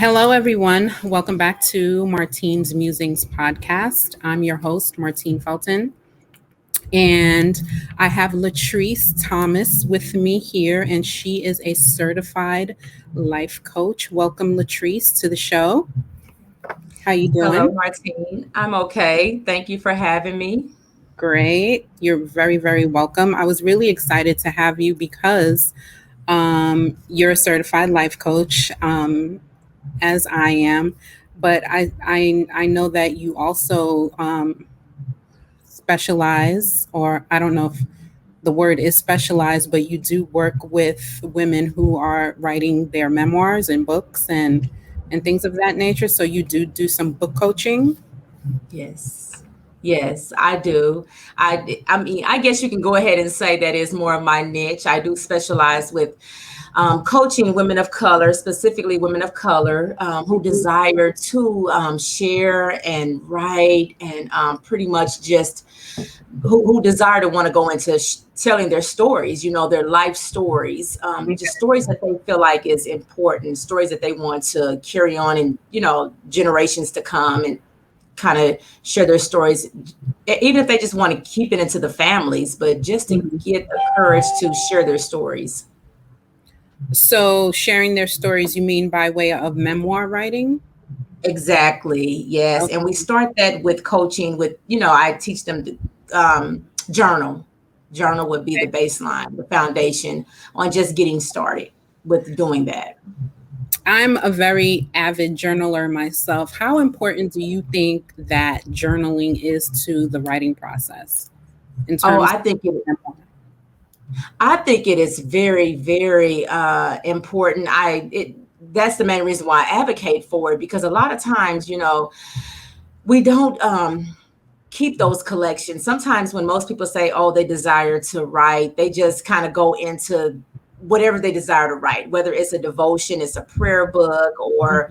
Hello, everyone. Welcome back to Martine's Musings podcast. I'm your host, Martine Felton, and I have Latrice Thomas with me here, and she is a certified life coach. Welcome, Latrice, to the show. How you Hello, doing? Martine. I'm okay. Thank you for having me. Great. You're very, very welcome. I was really excited to have you because you're a certified life coach, as I am, but I know that you also specialize, or I don't know if the word is specialized, but you do work with women who are writing their memoirs and books and things of that nature. So you do some book coaching. Yes. Yes, I do. I mean, I guess you can go ahead and say that is more of my niche. I do specialize with coaching women of color, specifically women of color who desire to share and write and pretty much just who desire to want to go into telling their stories, their life stories, just stories that they feel like is important, stories that they want to carry on in, generations to come and kind of share their stories, even if they just want to keep it into the families, but just to Mhm. get the courage to share their stories. So sharing their stories, you mean by way of memoir writing? Exactly. Yes. And we Okay. start that with coaching with, I teach them to journal. Journal would be the baseline, the foundation on just getting started with doing that. I'm a very avid journaler myself. How important do you think that journaling is to the writing process in Oh, terms of I think it is very, very important. That's the main reason why I advocate for it, because a lot of times, we don't keep those collections. Sometimes when most people say, oh, they desire to write, they just kind of go into whatever they desire to write, whether it's a devotion, it's a prayer book, or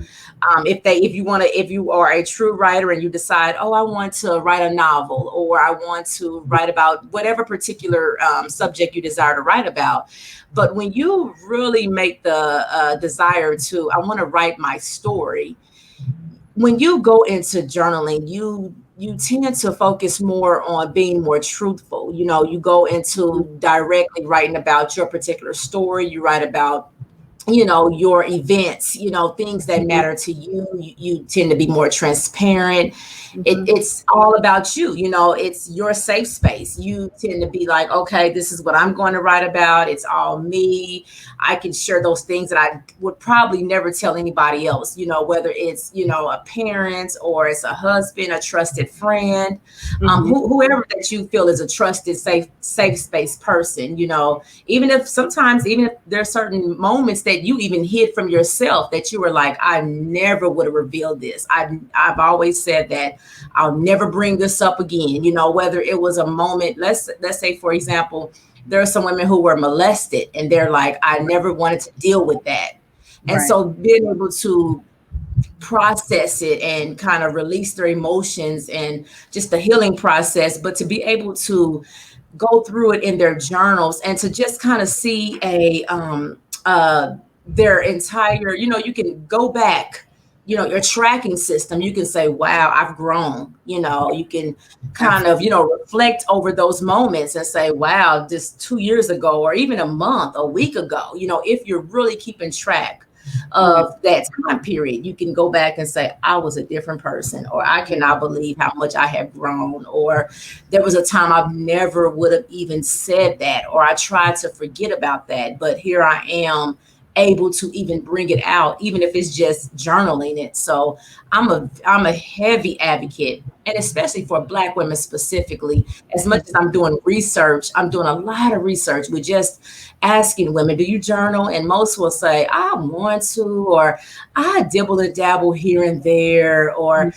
if you are a true writer and you decide, oh, I want to write a novel, or I want to write about whatever particular subject you desire to write about. But when you really make the desire to, I want to write my story, when you go into journaling, you tend to focus more on being more truthful. You go into directly writing about your particular story. You write about your events, things that matter to you. You tend to be more transparent. It's all about you. It's your safe space. You tend to be like, okay, this is what I'm going to write about. It's all me. I can share those things that I would probably never tell anybody else, whether it's, a parent or it's a husband, a trusted friend, whoever that you feel is a trusted, safe space person, even if there are certain moments that you even hid from yourself that you were like, I never would have revealed this. I've always said that I'll never bring this up again, whether it was a moment, let's say, for example, there are some women who were molested and they're like, I never wanted to deal with that. And Right. so being able to process it and kind of release their emotions and just the healing process, but to be able to go through it in their journals and to just kind of see their entire, you can go back, your tracking system. You can say, wow, I've grown. You can kind of, reflect over those moments and say, wow, just 2 years ago, or even a month, a week ago, if you're really keeping track Yeah. of that time period, you can go back and say, I was a different person, or I cannot believe how much I have grown, or there was a time I never would have even said that, or I tried to forget about that, but here I am able to even bring it out, even if it's just journaling it. So I'm a heavy advocate, and especially for Black women specifically. As much as I'm doing research, I'm doing a lot of research with just asking women, do you journal? And most will say, I want to, or I dibble and dabble here and there, or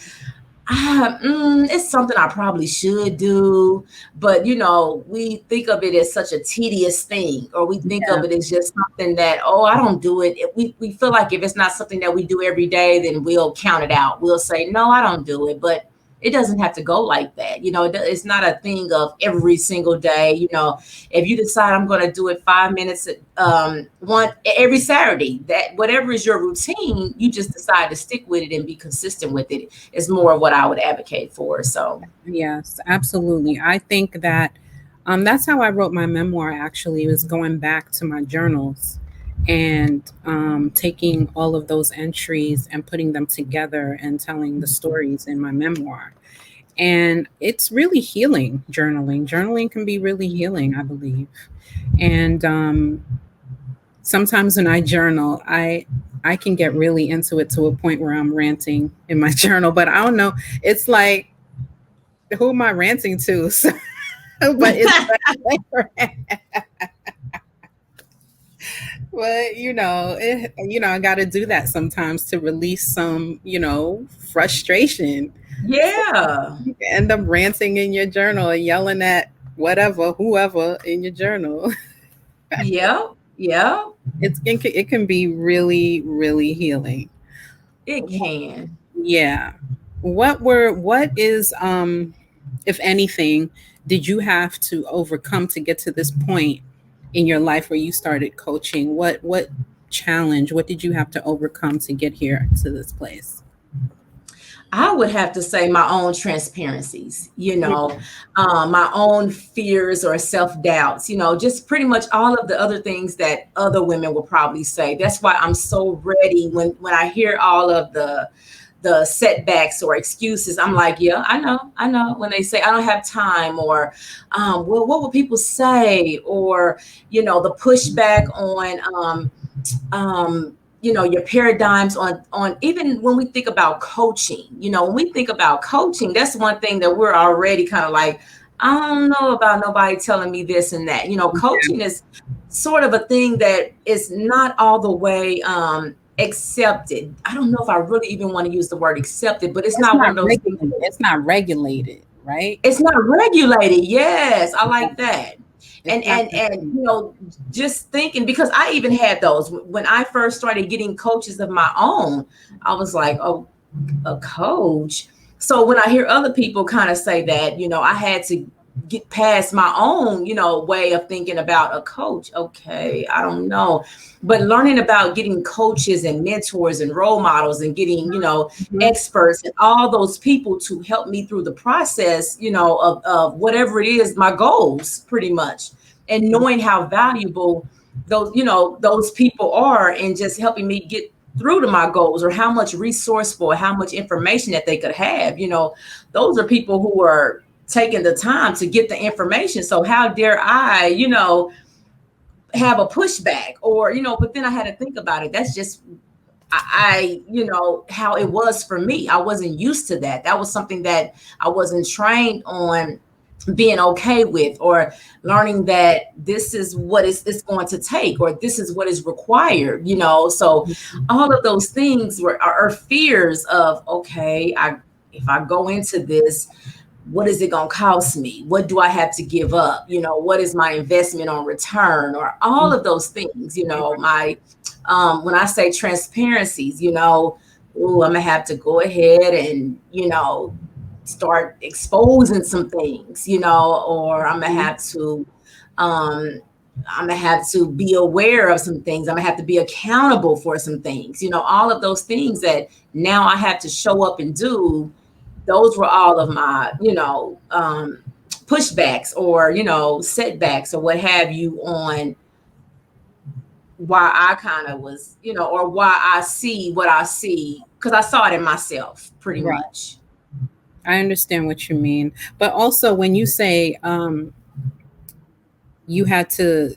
it's something I probably should do. But, we think of it as such a tedious thing, or we think Yeah. of it as just something that, oh, I don't do it. We feel like if it's not something that we do every day, then we'll count it out. We'll say, no, I don't do it. But It doesn't have to go like that. It's not a thing of every single day. If you decide I'm going to do it 5 minutes, one every Saturday, that whatever is your routine, you just decide to stick with it and be consistent with it is more of what I would advocate for. So, Yes, absolutely. I think that that's how I wrote my memoir, actually, was going back to my journals and taking all of those entries and putting them together and telling the stories in my memoir. And it's really healing, journaling. Journaling can be really healing, I believe. And sometimes when I journal, I can get really into it to a point where I'm ranting in my journal, but I don't know. It's like, who am I ranting to? So, but it's but I got to do that sometimes to release some, frustration. So yeah. you can end up ranting in your journal and yelling at whatever, whoever in your journal. Yeah. Yeah. It can be really, really healing. It can. Yeah. What is if anything did you have to overcome to get to this point in your life where you started coaching? What challenge, what did you have to overcome to get here to this place? I would have to say my own transparencies, my own fears or self doubts, just pretty much all of the other things that other women will probably say. That's why I'm so ready when I hear all of the setbacks or excuses. I'm like, yeah, I know. When they say I don't have time, or well, what will people say, or the pushback on your paradigms on even when we think about coaching. When we think about coaching, that's one thing that we're already kind of like, I don't know about nobody telling me this and that. Coaching is sort of a thing that is not all the way accepted. I don't know if I really even want to use the word accepted, but it's It's not one not of those things. regulated. It's not regulated, right? It's not regulated. Yes, I like that. It's And not and and regulated. just thinking, because I even had those when I first started getting coaches of my own. I was like, oh, a coach. So when I hear other people kind of say that, I had to get past my own, way of thinking about a coach. Okay, I don't know. But learning about getting coaches and mentors and role models and getting, Mhm. experts and all those people to help me through the process, of whatever it is, my goals pretty much. And knowing how valuable those people are and just helping me get through to my goals, or how much resourceful, how much information that they could have. Those are people who are taking the time to get the information. So how dare I, have a pushback, or, but then I had to think about it. That's just, how it was for me. I wasn't used to that. That was something that I wasn't trained on being okay with, or learning that this is what it's going to take, or this is what is required. So all of those things are fears of, okay, if I go into this, what is it going to cost me? What do I have to give up? What is my investment on return, or all of those things? My when I say transparencies, ooh, I'm gonna have to go ahead and start exposing some things, or um I'm gonna have to be aware of some things. I'm gonna have to be accountable for some things, all of those things that now I have to show up and do. Those were all of my, pushbacks, or, setbacks, or what have you, on why I kind of was, or why I see what I see, because I saw it in myself pretty Right. much. I understand what you mean. But also when you say you had to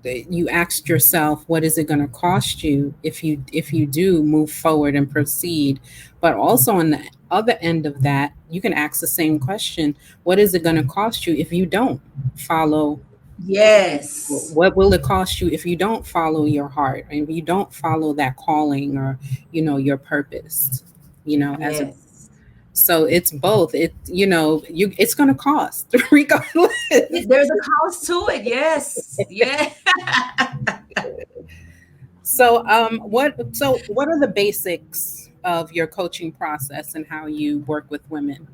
you asked yourself what is it going to cost you if you do move forward and proceed, but also on the other end of that you can ask the same question, what is it going to cost you if you don't follow, Yes. what will it cost you if you don't follow your heart and if you don't follow that calling, or your purpose, as a, Yes. so it's both, it's going to cost regardless. There's a cost to it. Yes. Yeah. So what are the basics? of your coaching process and how you work with women?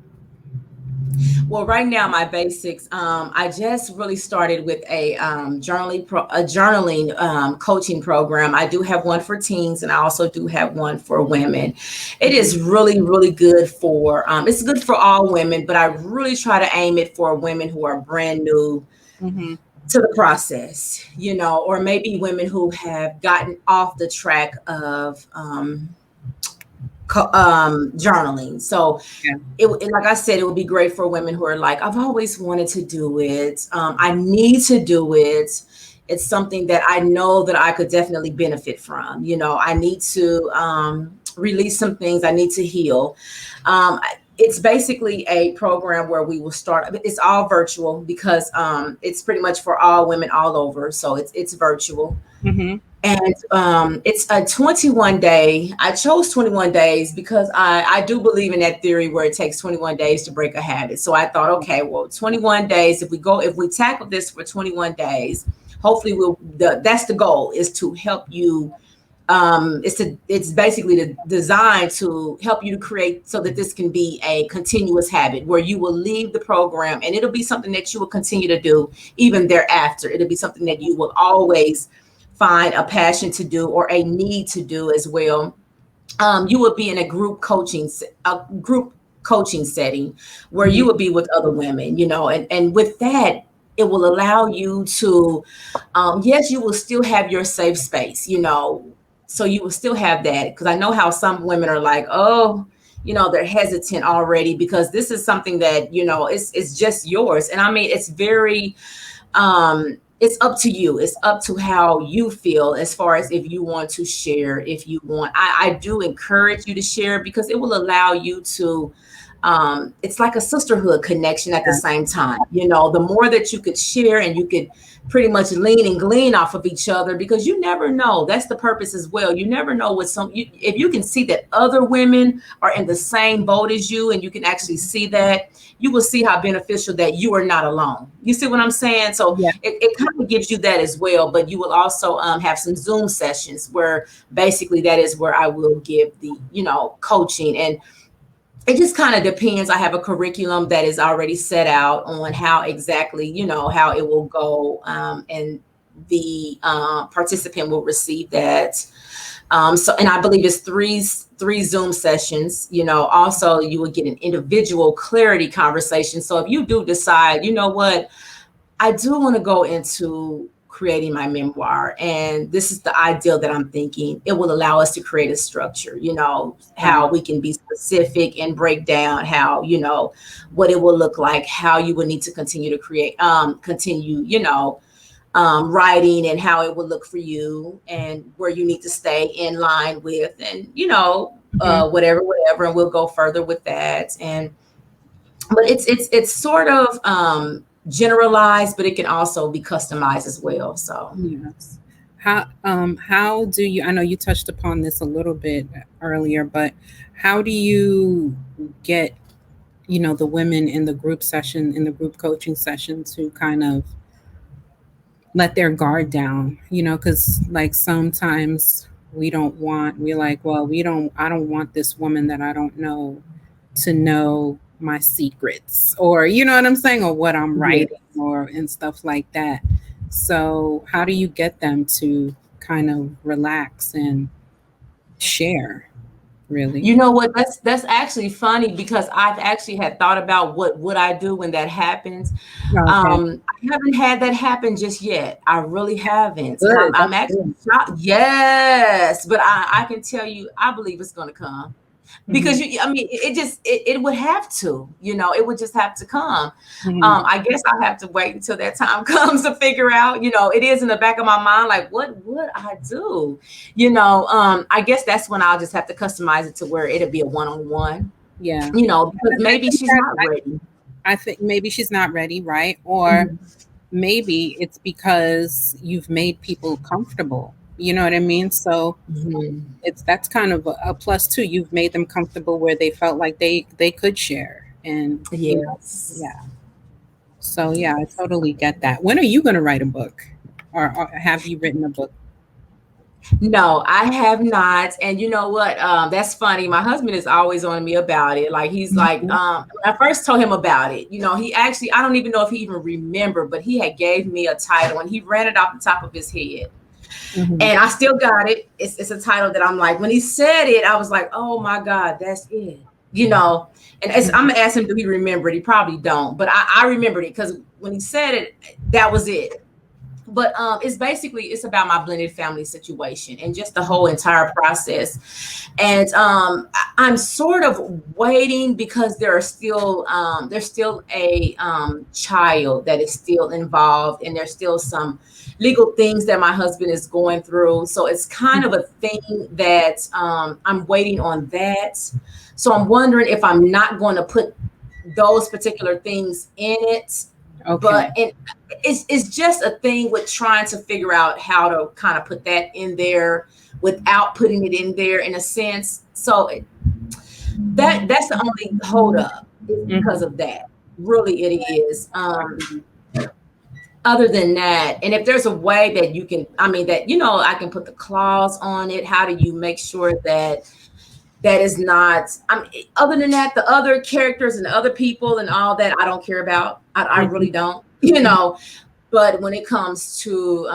Well, right now, my basics, I just really started with a a journaling coaching program. I do have one for teens, and I also do have one for women. It is really, really good for. It's good for all women, but I really try to aim it for women who are brand new Mm-hmm. to the process, or maybe women who have gotten off the track of journaling. So Yeah. like I said, it would be great for women who are like, I've always wanted to do it. I need to do it. It's something that I know that I could definitely benefit from. I need to release some things. I need to heal. It's basically a program where we will start. It's all virtual because it's pretty much for all women all over. So it's virtual. Mm-hmm. And it's a 21 day. I chose 21 days because I do believe in that theory where it takes 21 days to break a habit. So I thought, okay, well, 21 days, if we tackle this for 21 days, hopefully that's the goal, is to help you. It's basically designed to help you to create so that this can be a continuous habit where you will leave the program and it'll be something that you will continue to do even thereafter. It'll be something that you will always find a passion to do or a need to do as well. You would be in a group coaching setting where Mm-hmm. you would be with other women, and with that, it will allow you to, yes, you will still have your safe space, so you will still have that. Because I know how some women are like, oh, they're hesitant already because this is something that, it's just yours. And I mean, it's up to you. It's up to how you feel as far as if you want to share. If you want, I do encourage you to share because it will allow you to, it's like a sisterhood connection at the same time. The more that you could share and you could pretty much lean and glean off of each other, because you never know. That's the purpose as well. You never know if you can see that other women are in the same boat as you, and you can actually see that, you will see how beneficial that you are not alone. You see what I'm saying? So Yeah. it kind of gives you that as well. But you will also have some Zoom sessions where basically that is where I will give the, coaching. And it just kind of depends. I have a curriculum that is already set out on how exactly, how it will go. And the participant will receive that. And I believe it's three Zoom sessions. Also you will get an individual clarity conversation. So if you do decide, you know what, I do want to go into creating my memoir, and this is the ideal that I'm thinking, it will allow us to create a structure, how Right. we can be specific and break down how, what it will look like, how you will need to continue to continue, writing, and how it will look for you and where you need to stay in line with, and, Mm-hmm. whatever. And we'll go further with that. But it's sort of generalized, but it can also be customized as well. So Yes. How do you, I know you touched upon this a little bit earlier, but how do you get, the women in the group session, in the group coaching session, to kind of let their guard down, because like sometimes we're like, well, I don't want this woman that I don't know to know my secrets, or you know what I'm saying, or what I'm yeah. writing, or and stuff like that. So how do you get them to kind of relax and share, really? You know what? That's actually funny because I've actually had thought about what would I do when that happens. Okay. I haven't had that happen just yet. I really haven't, and I'm, Good. I'm That's actually good. shocked. Yes, but I can tell you, I believe it's going to come Hmm. because I mean, it would have to, it would just have to come. Hmm. I guess I'll have to wait until that time comes to figure out, it is in the back of my mind, like, what would I do? I guess that's when I'll just have to customize it to where it'll be a one-on-one, Yeah. because I maybe think she's that not ready. I think maybe she's not ready, right? Or Mhm. maybe it's because you've made people comfortable. You know what I mean? So Mhm. that's kind of a plus too. You've made them comfortable where they felt like they could share, and Yes. yeah. So yeah, I totally get that. When are you going to write a book, or have you written a book? No, I have not. And you know what? That's funny. My husband is always on me about it. Like he's like, Mhm, when I first told him about it, he actually, I don't even know if he even remembered, but he had gave me a title and he ran it off the top of his head. mhm, And I still got it. It's a title that I'm like, when he said it, I was like, oh my God, that's it. You know, and I'm mhm. gonna ask him, do he remember it? He probably don't, but I remembered it because when he said it, that was it. But it's basically it's about my blended family situation and just the whole entire process. And I'm sort of waiting because there's still a child that is still involved, and there's still some legal things that my husband is going through. So it's kind of a thing that I'm waiting on that. So I'm wondering if I'm not going to put those particular things in it, Okay. but it's just a thing with trying to figure out how to kind of put that in there without putting it in there in a sense. So that's the only hold up is because Mhm. of that. Really, it is. Other than that, and if there's a way that you can, I mean, that I can put the clause on it. How do you make sure that that is not? Other than that, the other characters and the other people and all that, I don't care about. I Mhm. really don't. Mhm. But when it comes to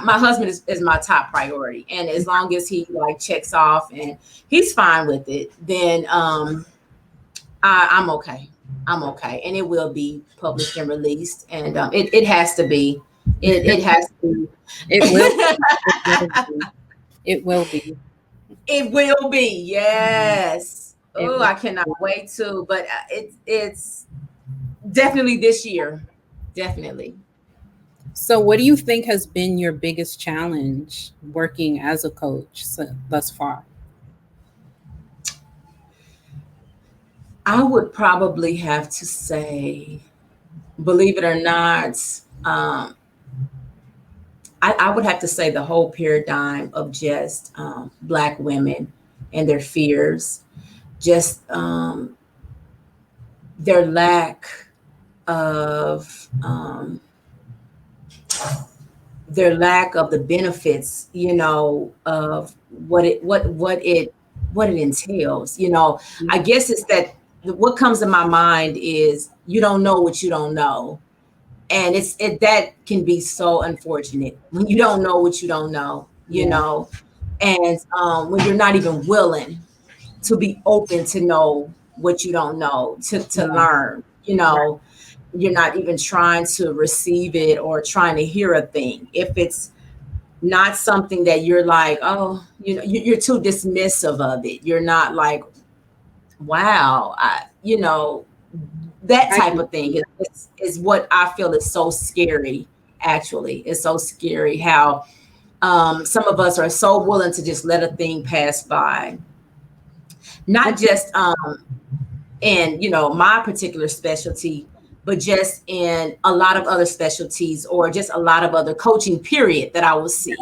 my husband is my top priority, and as long as he like checks off and he's fine with it, then I'm okay. I'm okay, and it will be published and released, and it has to be. It has to It will be. be. It will be. It will be. It will be. Mhm. Yes. It Oh, will I cannot be. wait to. But it's definitely this year. Definitely. So, what do you think has been your biggest challenge working as a coach thus far? I would probably have to say, believe it or not, um, I would have to say the whole paradigm of just Black women and their fears, just their lack of the benefits, of what it entails. I guess it's that what comes to my mind is you don't know what you don't know, and that can be so unfortunate when you don't know what you don't know, Yeah. and when you're not even willing to be open to know what you don't know, to Yeah. learn, Right. you're not even trying to receive it or trying to hear a thing if it's not something that you're like, oh, you're too dismissive of it. You're not like, wow, that I type can of thing see is what I feel is so scary. Actually, it's so scary how some of us are so willing to just let a thing pass by, not that. just in my particular specialty, but just in a lot of other specialties or just a lot of other coaching period that I will see.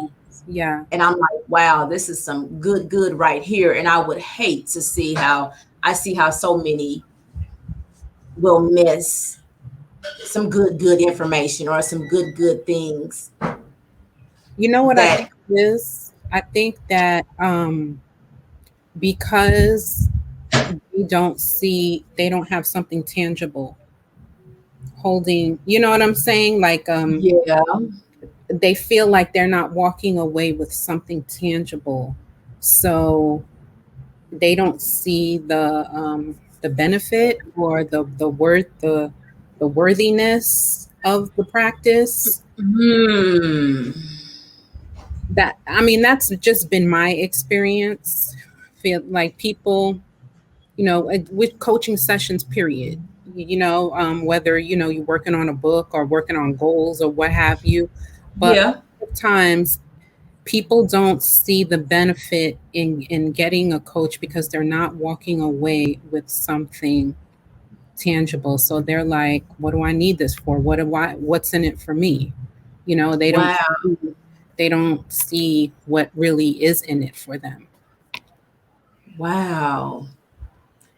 Yeah. And I'm like, wow, this is some good right here. And I would hate to see how so many will miss some good information or some good things You know what I that think it is? I think that because they don't have something tangible holding, you know what I'm saying? Like yeah. they feel like they're not walking away with something tangible. So they don't see the benefit or the worthiness of the practice. Hmm. That, I mean, that's just been my experience. Feel like people, with coaching sessions, period. Whether you're working on a book or working on goals or what have you, but a Yeah. lot of times people don't see the benefit in getting a coach because they're not walking away with something tangible. So they're like, what do I need this for? What's in it for me? They don't Wow. see what really is in it for them. Wow.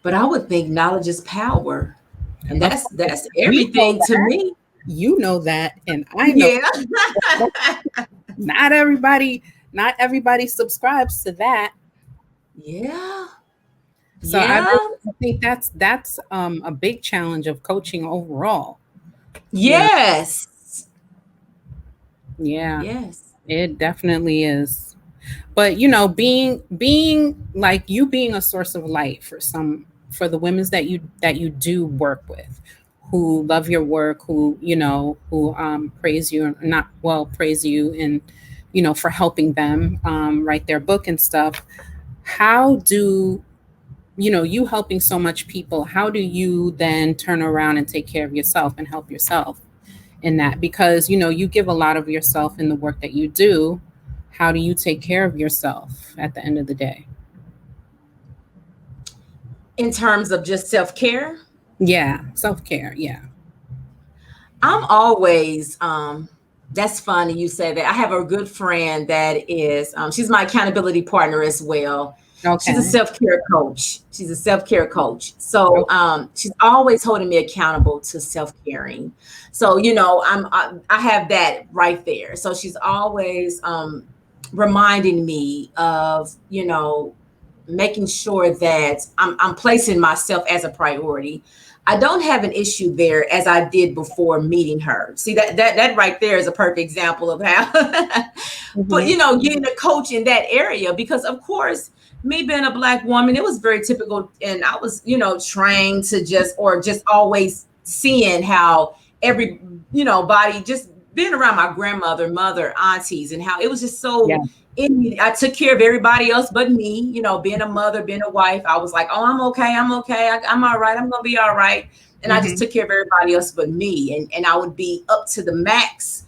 But I would think knowledge is power. And Of that's course, we know everything to that. me. You know that, and I know Yeah. that. Not everybody. Not everybody subscribes to that. Yeah. So I Yeah. really I think that's a big challenge of coaching overall. You know, Yes. yeah, Yes. it definitely is. But you know, being like you being a source of light for some for the women's that you do work with, who love your work, who who praise you, or not well praise you, and for helping them write their book and stuff. How do you helping so much people, how do you then turn around and take care of yourself and help yourself in that? Because you give a lot of yourself in the work that you do. How do you take care of yourself at the end of the day? In terms of just self-care, Yeah, self-care. Yeah. I'm always that's funny you say that. I have a good friend that is she's my accountability partner as well. She's a Okay. self-care coach. She's a self-care coach. So Okay. she's always holding me accountable to self-caring. So I have that right there. So she's always reminding me of making sure that I'm placing myself as a priority. I don't have an issue there as I did before meeting her. See that right there is a perfect example of how. But Hmm. getting a coach in that area, because of course, me being a black woman, it was very typical, and I was trained to just always seeing how every body, just being around my grandmother, mother, aunties, and how it was just Yeah. so in me. I took care of everybody else but me, being a mother, being a wife. I was like, oh, I'm okay. I'm okay. I'm all right. I'm going to be all right. And I just Hmm. took care of everybody else but me. And I would be up to the max,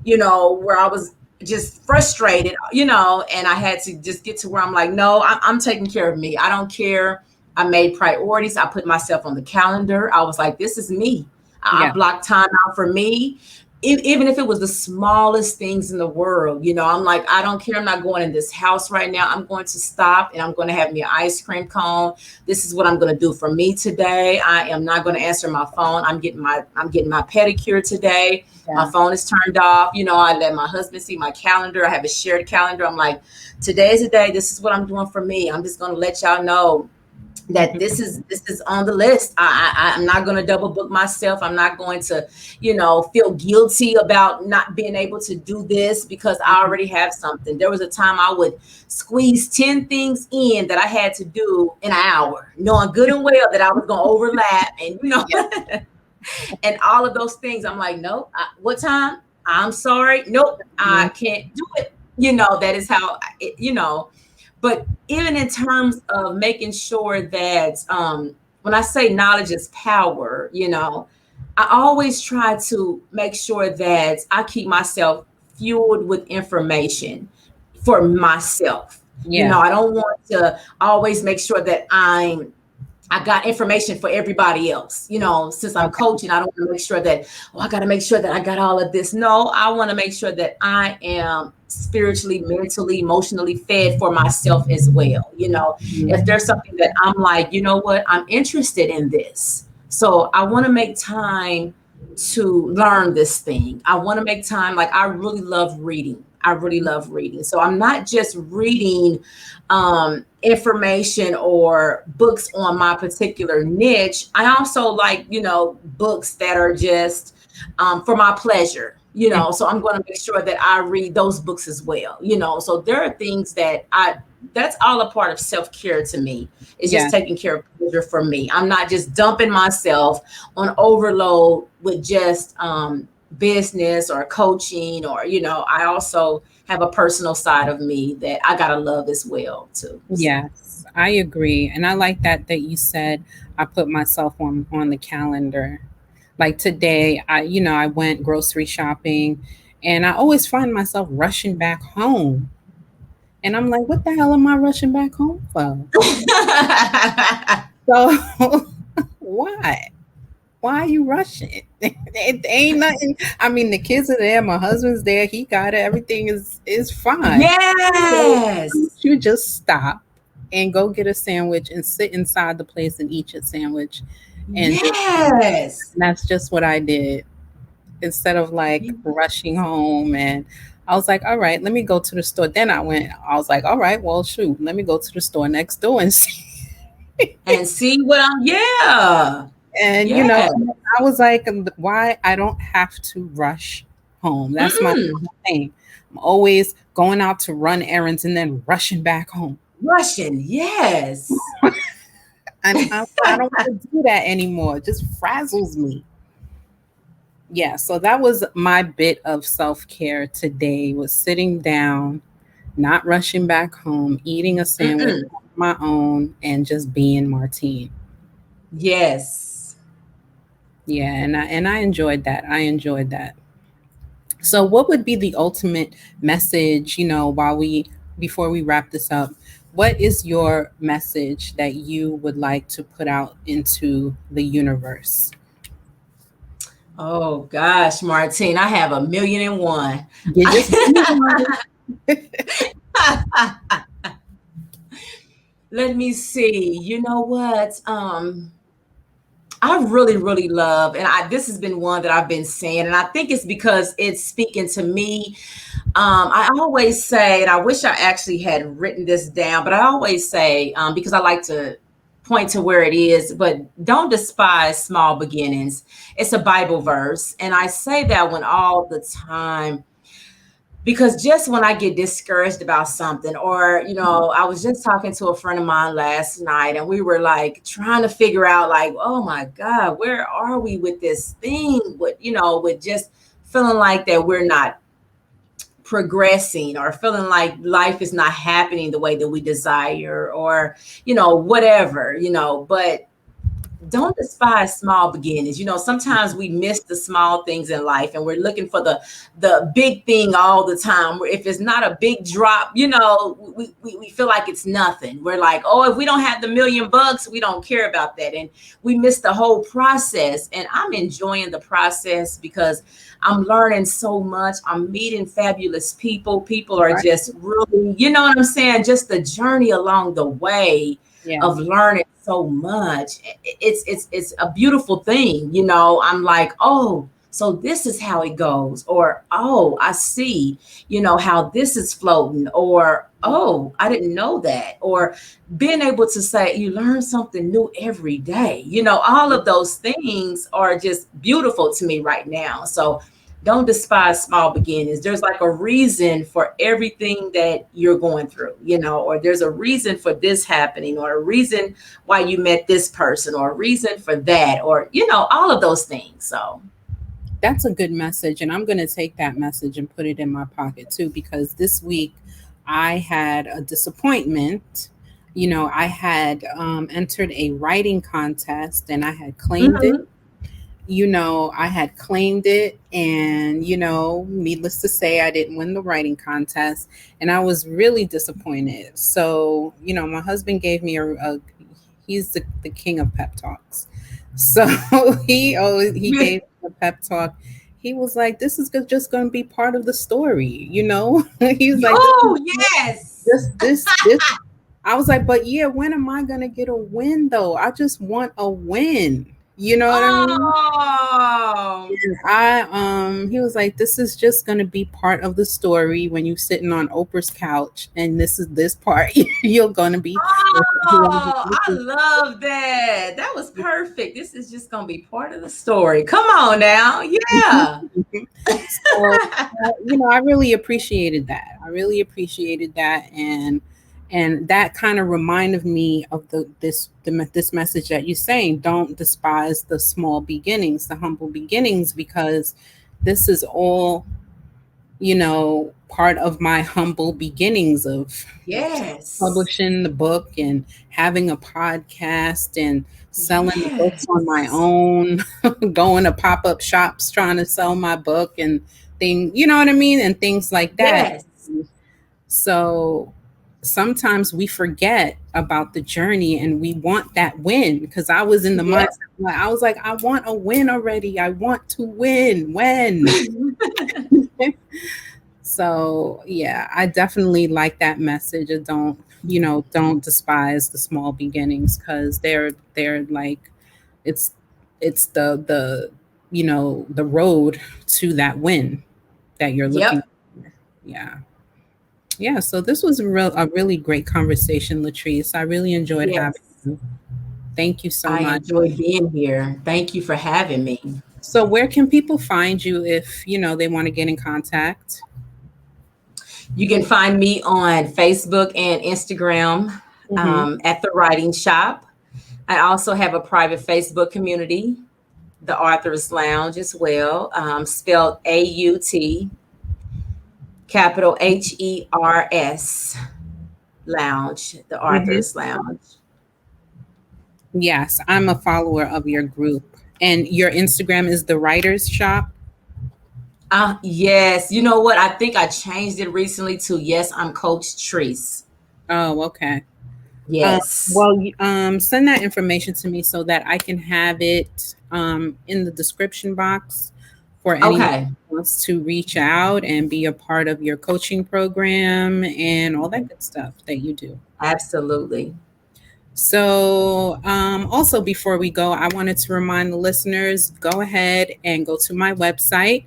where I was just frustrated, and I had to just get to where I'm like, no, I'm taking care of me. I don't care. I made priorities. I put myself on the calendar. I was like, this is me. I Yeah. blocked time out for me, even if it was the smallest things in the world. I'm like, I don't care. I'm not going in this house right now. I'm going to stop and I'm going to have me an ice cream cone. This is what I'm going to do for me today. I am not going to answer my phone. I'm getting my pedicure today. My Yeah. phone is turned off. I let my husband see my calendar. I have a shared calendar. I'm like, today is the day. This is what I'm doing for me. I'm just going to let y'all know that Hmm. this is on the list. I'm not going to double book myself. I'm not going to, feel guilty about not being able to do this because I Hmm. already have something. There was a time I would squeeze 10 things in that I had to do in an hour, knowing good and well that I was going to overlap and Yeah. and all of those things. I'm like, no, what time? I'm sorry. Nope, Hmm. I can't do it. That is how but even in terms of making sure that when I say knowledge is power, I always try to make sure that I keep myself fueled with information for myself. Yeah. I don't want to always make sure that I got information for everybody else. Since I'm Okay. coaching, I don't want to make sure that, I got to make sure that I got all of this. No, I want to make sure that I am spiritually, mentally, emotionally fed for myself as well. If Mhm. there's something that I'm like, you know what, I'm interested in this. So I want to make time to learn this thing. I want to make time. Like, I really love reading. I really love reading. So I'm not just reading information or books on my particular niche. I also like, books that are just for my pleasure. So I'm going to make sure that I read those books as well. So there are things that's all a part of self-care to me. It's just Yeah. taking care of pleasure for me. I'm not just dumping myself on overload with just business or coaching, or I also have a personal side of me that I gotta love as well too. So Yes, I agree. And I like that you said I put myself on the calendar. Like today, I went grocery shopping and I always find myself rushing back home. And I'm like, what the hell am I rushing back home for? So why? Why are you rushing? It ain't nothing. I mean, the kids are there, my husband's there, he got it, everything is fine. So why don't yes, you just stop and go get a sandwich and sit inside the place and eat your sandwich and just yes. and that's just what I did instead of like rushing home and I was like, all right, let me go to the store. Then I was like, all right, well, shoot, let me go to the store next door and see. And see what I'm, yeah. And, Yeah. I was like, why I don't have to rush home. That's my Mm-mm. thing. I'm always going out to run errands and then rushing back home. Russian, yes. And I don't want to do that anymore. It just frazzles me. Yeah, so that was my bit of self-care today, was sitting down, not rushing back home, eating a sandwich Mm-mm. on my own, and just being Martine. Yes. Yeah, and I enjoyed that. I enjoyed that. So what would be the ultimate message, while we before we wrap this up? What is your message that you would like to put out into the universe? Oh gosh, Martine, I have a million and one. You just give me one. Let me see. You know what? I really, really love, and this has been one that I've been saying, and I think it's because it's speaking to me. I always say, and I wish I actually had written this down, but I always say, because I like to point to where it is, but don't despise small beginnings. It's a Bible verse, and I say that one all the time because just when I get discouraged about something, or, I was just talking to a friend of mine last night and we were like trying to figure out, like, oh my God, where are we with this thing? With just feeling like that we're not progressing, or feeling like life is not happening the way that we desire, or, whatever, but don't despise small beginnings. Sometimes we miss the small things in life and we're looking for the big thing all the time. If it's not a big drop, we feel like it's nothing. We're like, oh, if we don't have the $1,000,000, we don't care about that. And we miss the whole process. And I'm enjoying the process because I'm learning so much. I'm meeting fabulous people. People are Right? just really, you know what I'm saying? Just the journey along the way Yeah. of learning so much. It's a beautiful thing. I'm like, oh, so this is how it goes, or, oh, I see, how this is floating, or, oh, I didn't know that, or being able to say you learn something new every day. All of those things are just beautiful to me right now. So don't despise small beginnings. There's like a reason for everything that you're going through, or there's a reason for this happening, or a reason why you met this person, or a reason for that, or, all of those things. So, That's a good message. And I'm going to take that message and put it in my pocket too, because this week I had a disappointment. I had entered a writing contest and I had claimed it. mhm. I had claimed it, and, needless to say, I didn't win the writing contest, and I was really disappointed. So, my husband gave me he's the king of pep talks. So he gave me a pep talk. He was like, "This is just going to be part of the story," He's like, Oh, yes. this." I was like, "But yeah, when am I going to get a win though? I just want a win." You know what I mean? Oh, He was like, "This is just gonna be part of the story when you sitting on Oprah's couch, and this is this part you're gonna be." oh, I love that. That was perfect. This is just going to be part of the story. Come on now. Yeah. So, I really appreciated that. I really appreciated that, and that kind of reminded me of this message that you're saying. Don't despise the small beginnings, the humble beginnings, because this is all part of my humble beginnings of Yes. publishing the book and having a podcast and selling the books on my Yes. own, going to pop up shops trying to sell my book and you know what I mean? And things like that. Yes. So sometimes we forget about the journey and we want that win, because I was in the mindset, Yep. I was like, I want a win already. I want to win. When? So yeah, I definitely like that message of don't despise the small beginnings, because they're like, it's it's the road to that win that you're looking Yep. for. Yeah. Yeah. So this was a really great conversation, Latrice. I really enjoyed having Yes, you. Thank you so I much. enjoy being here. Thank you for having me. So where can people find you if, they want to get in contact? You can find me on Facebook and Instagram Mm-hmm. at the Writing Shop. I also have a private Facebook community, the Author's Lounge, as well, spelled AUT, capital HERS, Lounge, the Mm-hmm. Author's Lounge. Yes, I'm a follower of your group. And your Instagram is the Writer's Shop? Yes, you know what? I think I changed it recently to Yes, I'm Coach Treese. Oh, okay. Yes. Well, send that information to me so that I can have it in the description box for anyone Okay. who wants to reach out and be a part of your coaching program and all that good stuff that you do. Absolutely. So, also before we go, I wanted to remind the listeners, go ahead and go to my website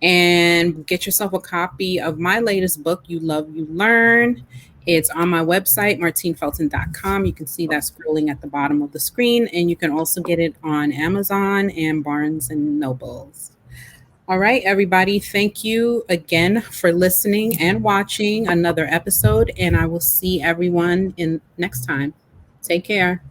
and get yourself a copy of my latest book, You Love, You Learn. It's on my website, martinefelton.com. You can see that scrolling at the bottom of the screen, and you can also get it on Amazon and Barnes and Nobles. All right, everybody, thank you again for listening and watching another episode, and I will see everyone in next time. Take care.